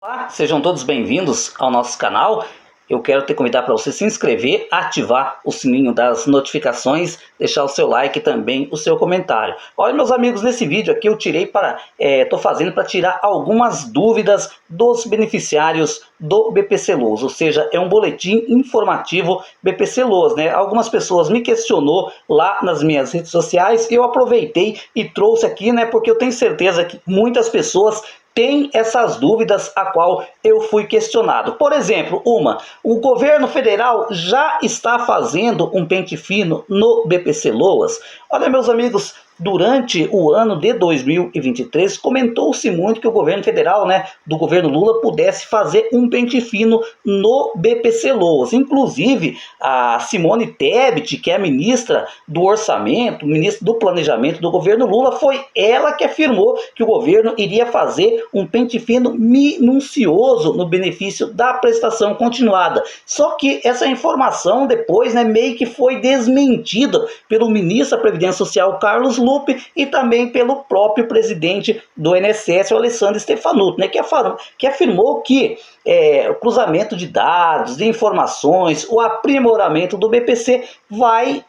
Olá, sejam todos bem-vindos ao nosso canal. Eu quero te convidar para você se inscrever, ativar o sininho das notificações, deixar o seu like e também o seu comentário. Olha, meus amigos, nesse vídeo aqui eu estou fazendo para tirar algumas dúvidas dos beneficiários do BPC Loas, ou seja, é um boletim informativo BPC Loas, né? Algumas pessoas me questionou lá nas minhas redes sociais e eu aproveitei e trouxe aqui, né? Porque eu tenho certeza que muitas pessoas tem essas dúvidas a qual eu fui questionado. Por exemplo, o governo federal já está fazendo um pente fino no BPC Loas? Olha, meus amigos, durante o ano de 2023, comentou-se muito que o governo federal, do governo Lula, pudesse fazer um pente fino no BPC Loas. Inclusive, a Simone Tebet, que é a ministra do Orçamento, ministra do Planejamento do governo Lula, foi ela que afirmou que o governo iria fazer um pente fino minucioso no benefício da prestação continuada. Só que essa informação depois, meio que foi desmentida pelo ministro da Previdência Social, Carlos Lupe, e também pelo próprio presidente do INSS, o Alessandro Stefanuto, que afirmou que o cruzamento de dados, de informações, o aprimoramento do BPC vai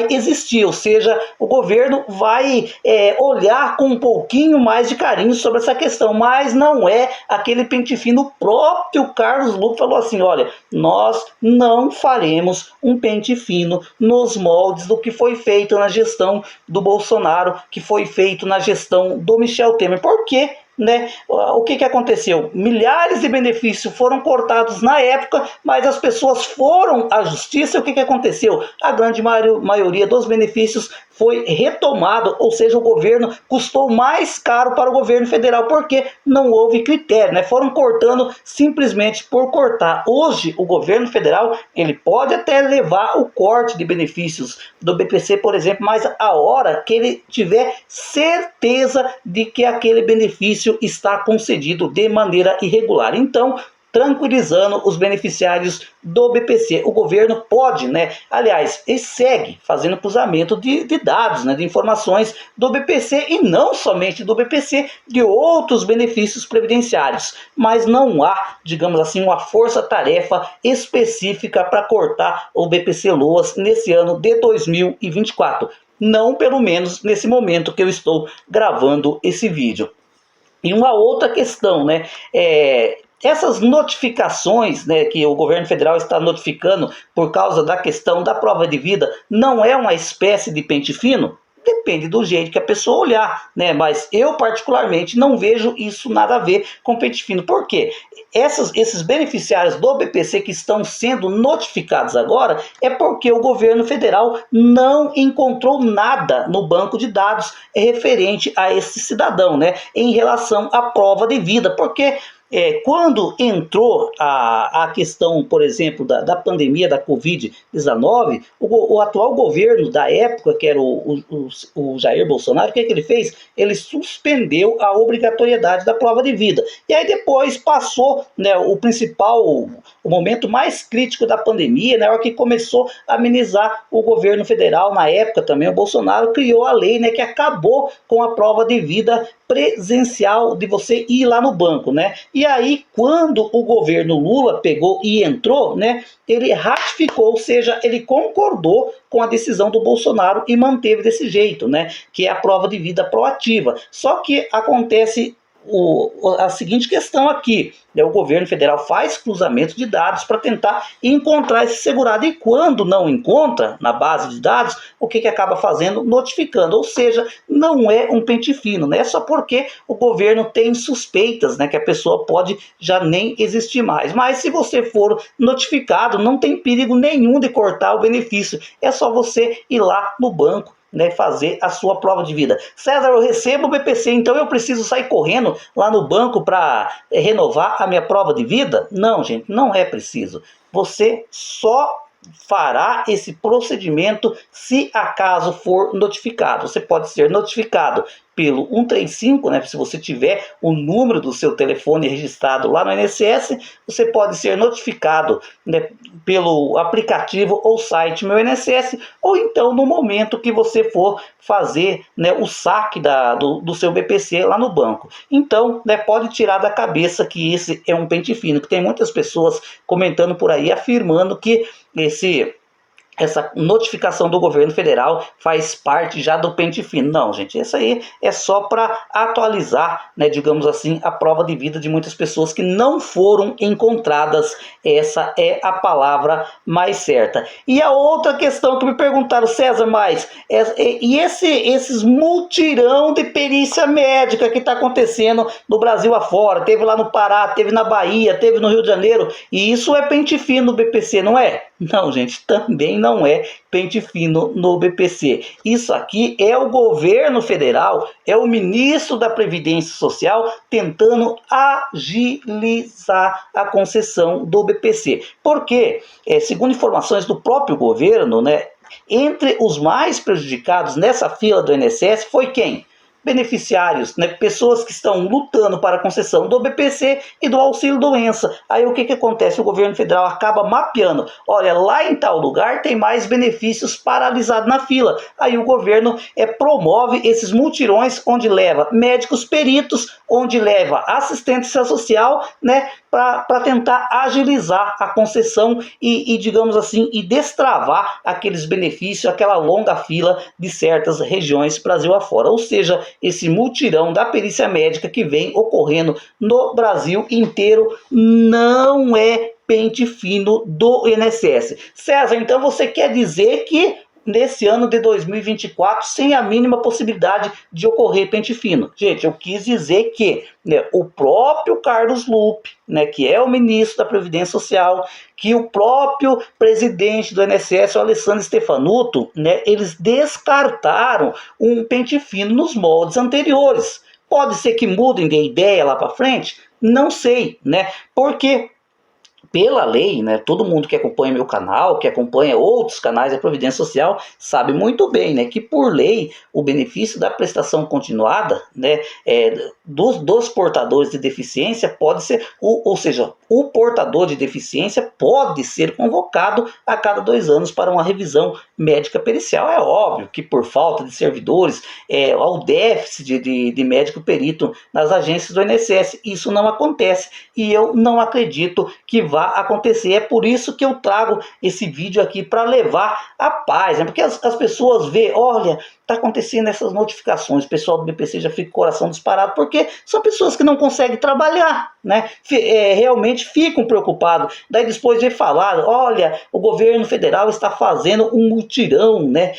existir, ou seja, o governo vai olhar com um pouquinho mais de carinho sobre essa questão, mas não é aquele pente fino. O próprio Carlos Lupe falou assim: olha, nós não faremos um pente fino nos moldes do que foi feito na gestão do Bolsonaro, que foi feito na gestão do Michel Temer. Por quê? O que aconteceu? Milhares de benefícios foram cortados na época, mas as pessoas foram à justiça. O que aconteceu? A grande maioria dos benefícios foi retomado, ou seja, o governo custou mais caro para o governo federal, porque não houve critério, foram cortando simplesmente por cortar. Hoje, o governo federal, ele pode até levar o corte de benefícios do BPC, por exemplo, mas a hora que ele tiver certeza de que aquele benefício está concedido de maneira irregular. Então, tranquilizando os beneficiários do BPC, o governo pode, aliás, ele segue fazendo cruzamento de dados, de informações do BPC, e não somente do BPC, de outros benefícios previdenciários, mas não há, digamos assim, uma força-tarefa específica para cortar o BPC Loas nesse ano de 2024, não pelo menos nesse momento que eu estou gravando esse vídeo. E uma outra questão, essas notificações, que o governo federal está notificando por causa da questão da prova de vida, não é uma espécie de pente fino? Depende do jeito que a pessoa olhar, mas eu particularmente não vejo isso nada a ver com pente fino. Por quê? Esses beneficiários do BPC que estão sendo notificados agora é porque o governo federal não encontrou nada no banco de dados referente a esse cidadão, em relação à prova de vida, porque quando entrou a questão, por exemplo, da pandemia da Covid-19, o atual governo da época, que era o Jair Bolsonaro, o que ele fez? Ele suspendeu a obrigatoriedade da prova de vida. E aí depois passou o momento mais crítico da pandemia, na hora que começou a amenizar, o governo federal, na época também, o Bolsonaro, criou a lei, que acabou com a prova de vida presencial de você ir lá no banco, E aí, quando o governo Lula pegou e entrou, ele ratificou, ou seja, ele concordou com a decisão do Bolsonaro e manteve desse jeito, que é a prova de vida proativa. Só que acontece a seguinte questão aqui: o governo federal faz cruzamento de dados para tentar encontrar esse segurado, e quando não encontra na base de dados, o que acaba fazendo? Notificando, ou seja, não é um pente fino, é só porque o governo tem suspeitas, que a pessoa pode já nem existir mais. Mas se você for notificado, não tem perigo nenhum de cortar o benefício, é só você ir lá no banco, fazer a sua prova de vida. César, eu recebo o BPC, então eu preciso sair correndo lá no banco para renovar a minha prova de vida? Não, gente, não é preciso. Você só fará esse procedimento se acaso for notificado. Você pode ser notificado pelo 135, né? Se você tiver o número do seu telefone registrado lá no INSS, você pode ser notificado, né, pelo aplicativo ou site Meu INSS, ou então no momento que você for fazer, né, o saque do seu BPC lá no banco. Então, né, pode tirar da cabeça que esse é um pente fino, que tem muitas pessoas comentando por aí, afirmando que essa notificação do governo federal faz parte já do pente fino. Não, gente, isso aí é só para atualizar, né, digamos assim, a prova de vida de muitas pessoas que não foram encontradas. Essa é a palavra mais certa. E a outra questão que me perguntaram, César, esses multirão de perícia médica que está acontecendo no Brasil afora? Teve lá no Pará, teve na Bahia, teve no Rio de Janeiro, e isso é pente fino no BPC, não é? Não, gente, também não é pente fino no BPC. Isso aqui é o governo federal, é o ministro da Previdência Social tentando agilizar a concessão do BPC. Porque, segundo informações do próprio governo, né, entre os mais prejudicados nessa fila do INSS foi quem? Beneficiários, né, pessoas que estão lutando para a concessão do BPC e do auxílio doença. Aí o que acontece? O governo federal acaba mapeando, olha, lá em tal lugar tem mais benefícios paralisados na fila. Aí o governo promove esses multirões, onde leva médicos peritos, onde leva assistência social, né, para tentar agilizar a concessão e, digamos assim, e destravar aqueles benefícios, aquela longa fila de certas regiões Brasil afora. Ou seja, esse multirão da perícia médica que vem ocorrendo no Brasil inteiro não é pente fino do INSS. César, então você quer dizer que nesse ano de 2024, sem a mínima possibilidade de ocorrer pente fino? Gente, eu quis dizer que, né, o próprio Carlos Lupe, né, que é o ministro da Previdência Social, que o próprio presidente do INSS, o Alessandro Stefanuto, né, eles descartaram um pente fino nos moldes anteriores. Pode ser que mudem de ideia lá para frente? Não sei, né? Porque pela lei, né, todo mundo que acompanha meu canal, que acompanha outros canais da Previdência Social, sabe muito bem, né, que por lei o benefício da prestação continuada, né, dos portadores de deficiência pode ser, ou seja, o portador de deficiência pode ser convocado a cada 2 anos para uma revisão médica pericial. É óbvio que por falta de servidores, ao déficit de médico perito nas agências do INSS, isso não acontece, e eu não acredito que vá acontecer. É por isso que eu trago esse vídeo aqui, para levar a paz, né? Porque as pessoas veem, olha, está acontecendo essas notificações, o pessoal do BPC já fica com o coração disparado, porque são pessoas que não conseguem trabalhar, né? Realmente ficam preocupados. Daí depois de falar, olha, o governo federal está fazendo um mutirão, né,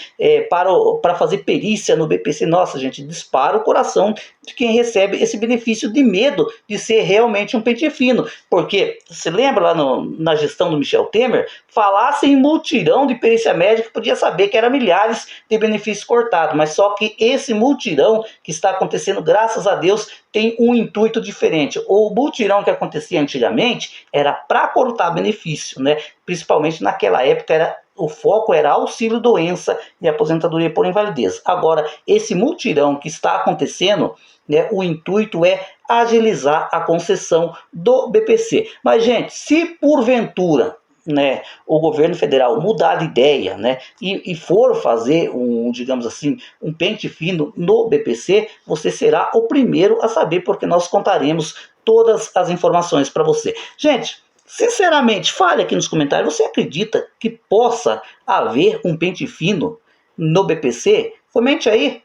para fazer perícia no BPC. Nossa, gente, dispara o coração de quem recebe esse benefício, de medo de ser realmente um pente fino. Porque, se lembra lá na gestão do Michel Temer, falasse em mutirão de perícia médica, podia saber que era milhares de benefícios cortados, mas só que esse mutirão que está acontecendo, graças a Deus, tem um intuito diferente. O mutirão que acontecia antigamente era para cortar benefício, né? Principalmente naquela época o foco era auxílio doença e aposentadoria por invalidez. Agora, esse mutirão que está acontecendo, né, o intuito é agilizar a concessão do BPC. Mas, gente, se porventura, né, o governo federal mudar de ideia, né, e for fazer digamos assim, um pente fino no BPC, você será o primeiro a saber, porque nós contaremos todas as informações para você. Gente, sinceramente, fale aqui nos comentários, você acredita que possa haver um pente fino no BPC? Comente aí.